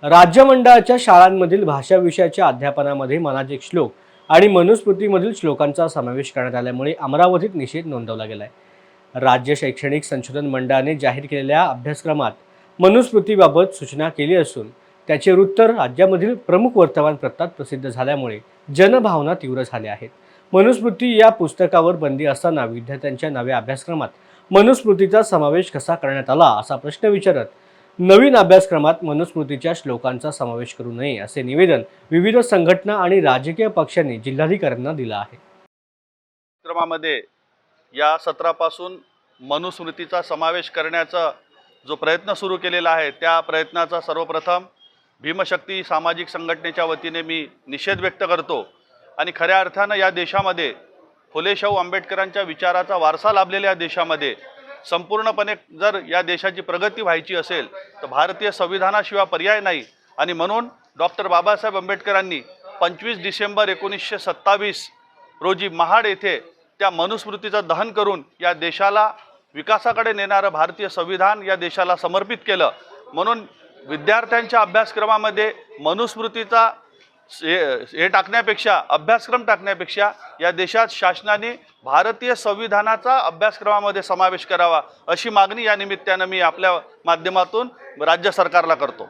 राज्य मंडळाच्या शाळांमधील भाषा विषयाच्या अध्यापनामध्ये मनाचे श्लोक आणि मनुस्मृतीमधील श्लोकांचा समावेश करण्यात आल्यामुळे अमरावतीत निषेध नोंदवला गेलाय। राज्य शैक्षणिक संशोधन मंडळाने जाहीर केलेल्या अभ्यासक्रमात मनुस्मृतीबाबत सूचना केली असून त्याचे वृत्त राज्यामधील प्रमुख वर्तमानपत्रात प्रसिद्ध झाल्यामुळे जनभावना तीव्र झाल्या आहेत। मनुस्मृती या पुस्तकावर बंदी असताना विद्यार्थ्यांच्या नव्या अभ्यासक्रमात मनुस्मृतीचा समावेश कसा करण्यात आला असा प्रश्न विचारत नवीन अभ्यासक्रमात मनुस्मृतीच्या श्लोकांचा समावेश करू नये असे निवेदन विविध संघटना आणि राजकीय पक्षांनी जिल्हाधिकाऱ्यांना दिलं आहे। क्रमामध्ये या सत्रापासून मनुस्मृतीचा समावेश करण्याचा जो प्रयत्न सुरू केलेला आहे त्या प्रयत्नाचा सर्वप्रथम भीमशक्ती सामाजिक संघटनेच्या वतीने मी निषेध व्यक्त करतो। आणि खऱ्या अर्थानं या देशामध्ये फुले शाहू आंबेडकरांच्या विचाराचा वारसा लाभलेल्या देशामध्ये संपूर्णपणे जर या देशाची प्रगती व्हायची असेल तर भारतीय संविधानाशिवाय पर्याय नाही। आणि म्हणून डॉक्टर बाबासाहेब आंबेडकरांनी 25 डिसेंबर 1927 रोजी महाड येथे त्या मनुस्मृतीचं दहन करून या देशाला विकासाकडे नेणारं भारतीय संविधान या देशाला समर्पित केलं। म्हणून विद्यार्थ्यांच्या अभ्यासक्रमामध्ये मनुस्मृतीचा हे टाकण्यापेक्षा अभ्यासक्रम टाकण्यापेक्षा या देशात शासनाने भारतीय संविधानाचा अभ्यासक्रमामध्ये समावेश करावा अशी मागणी या निमित्तानं मी आपल्या माध्यमातून राज्य सरकारला करतो।